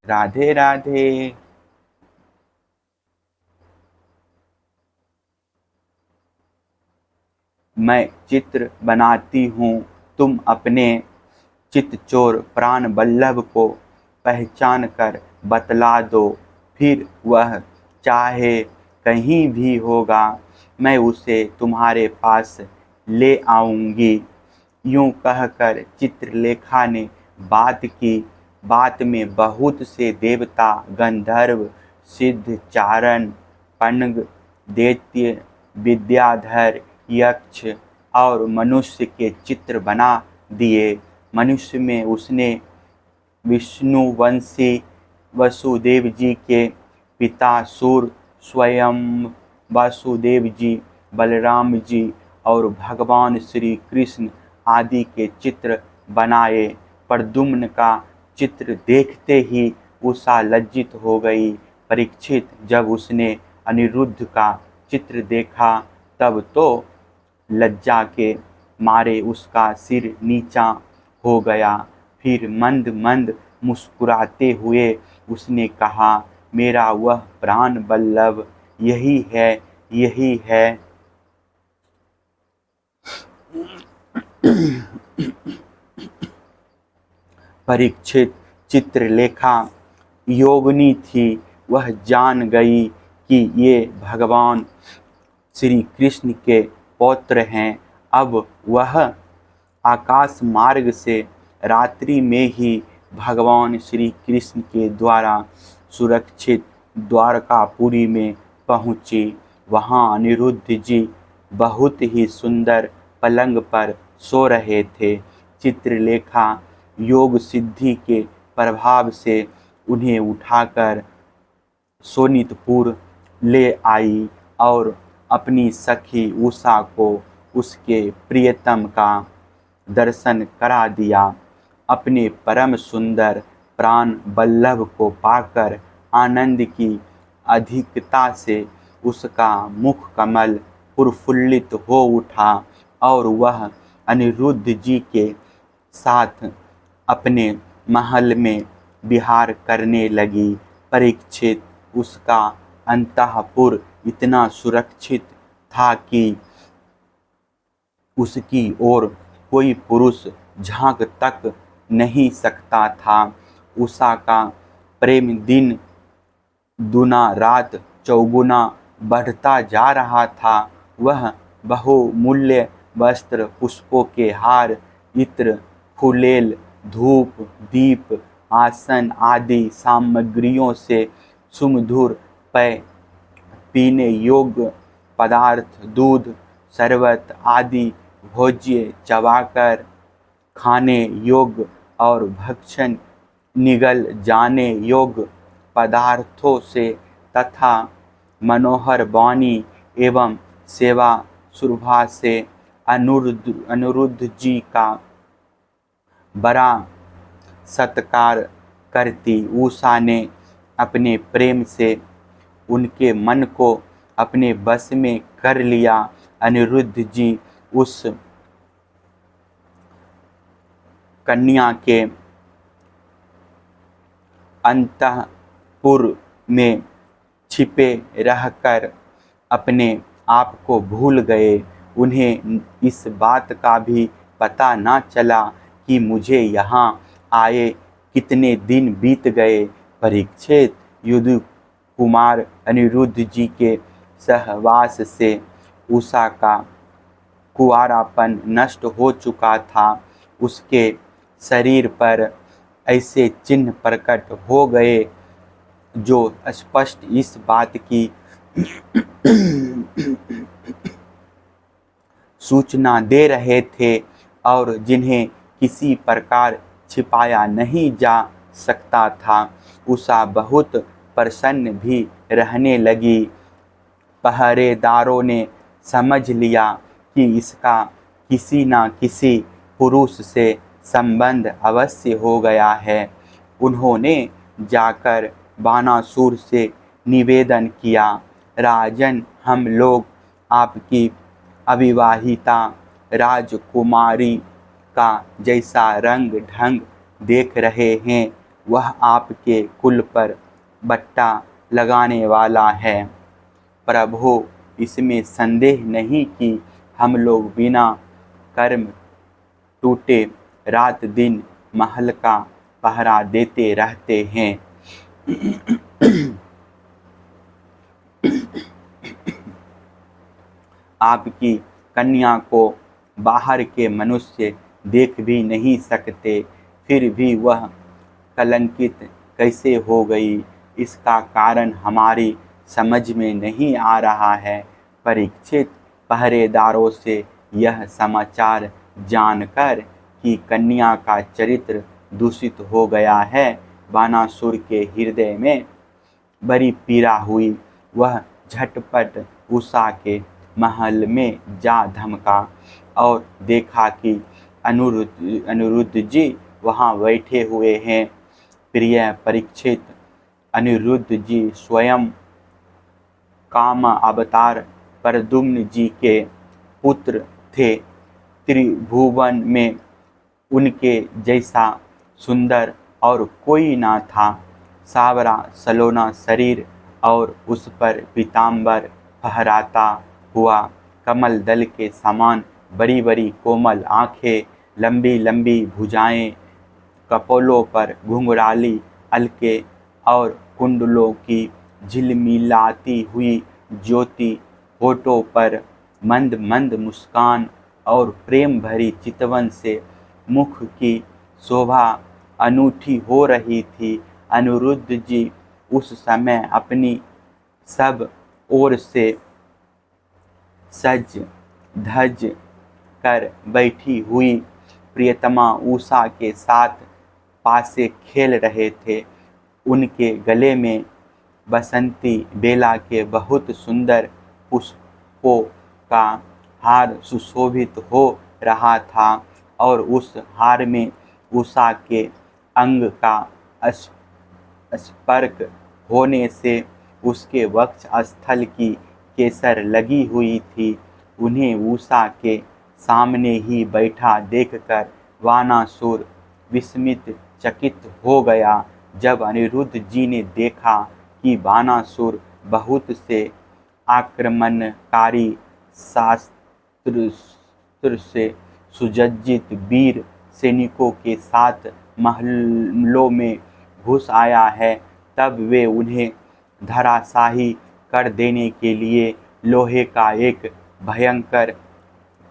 राधे राधे। मैं चित्र बनाती हूँ, तुम अपने चितचोर प्राण वल्लभ को पहचान कर बतला दो। फिर वह चाहे कहीं भी होगा, मैं उसे तुम्हारे पास ले आऊँगी। यूं कहकर चित्रलेखा ने बात की। बात में बहुत से देवता, गंधर्व, सिद्ध, चारण, पन्ग, दैत्य, विद्याधर, यक्ष और मनुष्य के चित्र बना दिए। मनुष्य में उसने विष्णुवंशी वसुदेव जी के पिता सूर, स्वयं वासुदेव जी, बलराम जी और भगवान श्री कृष्ण आदि के चित्र बनाए। प्रद्युम्न का चित्र देखते ही उषा लज्जित हो गई। परीक्षित जब उसने अनिरुद्ध का चित्र देखा तब तो लज्जा के मारे उसका सिर नीचा हो गया। फिर मंद मंद मुस्कुराते हुए उसने कहा, मेरा वह प्राण वल्लभ यही है, यही है। परीक्षित चित्रलेखा योगिनी थी। वह जान गई कि ये भगवान श्री कृष्ण के पौत्र हैं। अब वह आकाश मार्ग से रात्रि में ही भगवान श्री कृष्ण के द्वारा सुरक्षित द्वारकापुरी में पहुँची। वहाँ अनिरुद्ध जी बहुत ही सुंदर पलंग पर सो रहे थे। चित्रलेखा योग सिद्धि के प्रभाव से उन्हें उठाकर सोनितपुर ले आई और अपनी सखी उषा को उसके प्रियतम का दर्शन करा दिया। अपने परम सुंदर प्राण वल्लभ को पाकर आनंद की अधिकता से उसका मुख कमल प्रफुल्लित हो उठा और वह अनिरुद्ध जी के साथ अपने महल में विहार करने लगी। परीक्षित उसका अंतःपुर इतना सुरक्षित था कि उसकी ओर कोई पुरुष झांक तक नहीं सकता था। उषा का प्रेम दिन दुना रात चौगुना बढ़ता जा रहा था। वह बहुमूल्य वस्त्र, पुष्पों के हार, इत्र, फुलेल, धूप, दीप, आसन आदि सामग्रियों से सुमधुर पेय, पीने योग्य पदार्थ, दूध, शरबत आदि भोज्य, चबाकर खाने योग्य और भक्षण निगल जाने योग्य पदार्थों से तथा मनोहर वाणी एवं सेवा सुरभा से अनिरुद्ध जी का बड़ा सत्कार करती। उषा ने अपने प्रेम से उनके मन को अपने बस में कर लिया। अनिरुद्ध जी उस कन्या के अंतःपुर में छिपे रहकर अपने आप को भूल गए। उन्हें इस बात का भी पता न चला कि मुझे यहाँ आए कितने दिन बीत गए। परीक्षित युद्ध कुमार अनिरुद्ध जी के सहवास से उषा का कुंवारापन नष्ट हो चुका था। उसके शरीर पर ऐसे चिन्ह प्रकट हो गए जो स्पष्ट इस बात की सूचना दे रहे थे और जिन्हें किसी प्रकार छिपाया नहीं जा सकता था। उषा बहुत प्रसन्न भी रहने लगी। पहरेदारों ने समझ लिया कि इसका किसी न किसी पुरुष से संबंध अवश्य हो गया है। उन्होंने जाकर बानासुर से निवेदन किया, राजन, हम लोग आपकी अविवाहिता राजकुमारी का जैसा रंग ढंग देख रहे हैं, वह आपके कुल पर बट्टा लगाने वाला है। प्रभु, इसमें संदेह नहीं कि हम लोग बिना कर्म टूटे रात दिन महल का पहरा देते रहते हैं। आपकी कन्या को बाहर के मनुष्य देख भी नहीं सकते, फिर भी वह कलंकित कैसे हो गई, इसका कारण हमारी समझ में नहीं आ रहा है। परीक्षित पहरेदारों से यह समाचार जानकर कि कन्या का चरित्र दूषित हो गया है, बानासुर के हृदय में बड़ी पीड़ा हुई। वह झटपट उषा के महल में जा धमका और देखा कि अनिरुद्ध जी वहाँ बैठे हुए हैं। प्रिय परीक्षित, अनिरुद्ध जी स्वयं काम अवतार प्रद्युम्न जी के पुत्र थे। त्रिभुवन में उनके जैसा सुंदर और कोई ना था। सावरा सलोना शरीर और उस पर पीताम्बर फहराता हुआ, कमल दल के समान बड़ी बड़ी कोमल आँखें, लंबी लंबी भुजाएं, कपोलों पर घुंघराली अलके और कुंडलों की झिलमिलाती हुई ज्योति, होठों पर मंद मंद मुस्कान और प्रेम भरी चितवन से मुख की शोभा अनूठी हो रही थी। अनिरुद्ध जी उस समय अपनी सब ओर से सज धज कर बैठी हुई प्रियतमा उषा के साथ पासे खेल रहे थे। उनके गले में बसंती बेला के बहुत सुंदर पुष्पों का हार सुशोभित हो रहा था और उस हार में उषा के अंग का स्पर्श होने से उसके वक्ष स्थल की केसर लगी हुई थी। उन्हें उषा के सामने ही बैठा देखकर बानासुर विस्मित चकित हो गया। जब अनिरुद्ध जी ने देखा कि बानासुर बहुत से आक्रमणकारी शास्त्र से सुसज्जित वीर सैनिकों के साथ महलों में घुस आया है, तब वे उन्हें धराशाही कर देने के लिए लोहे का एक भयंकर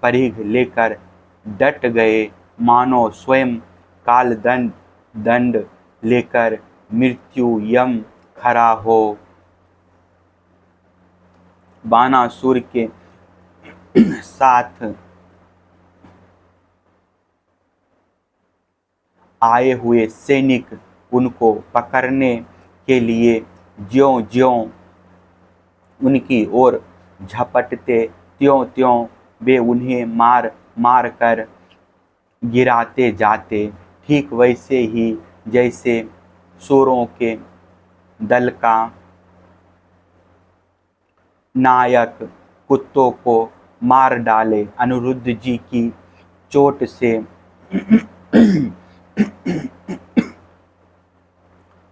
परिघ लेकर डट गए, मानो स्वयं कालदंड लेकर मृत्यु यम खड़ा हो। बानासुर के साथ आए हुए सैनिक उनको पकड़ने के लिए ज्यों-ज्यों उनकी ओर झपटते, त्यों-त्यों वे उन्हें मार मार कर गिराते जाते, ठीक वैसे ही जैसे सूरों के दल का नायक कुत्तों को मार डाले। अनिरुद्ध जी की चोट से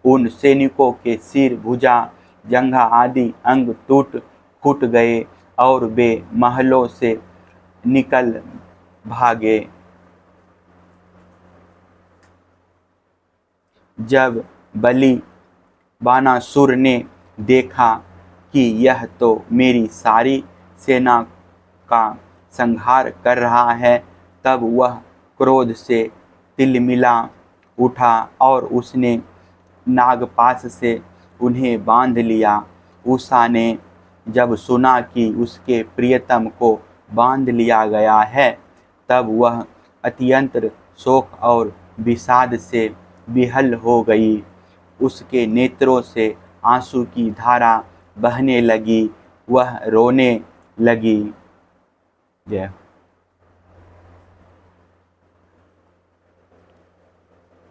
उन सैनिकों के सिर, भुजा, जंघा आदि अंग टूट फूट गए और वे महलों से निकल भागे। जब बलि बानासुर ने देखा कि यह तो मेरी सारी सेना का संहार कर रहा है, तब वह क्रोध से तिलमिला उठा और उसने नागपाश से उन्हें बांध लिया। उषा ने जब सुना कि उसके प्रियतम को बांध लिया गया है, तब वह अत्यंत शोक और विषाद से विहल हो गई। उसके नेत्रों से आंसू की धारा बहने लगी, वह रोने लगी। जय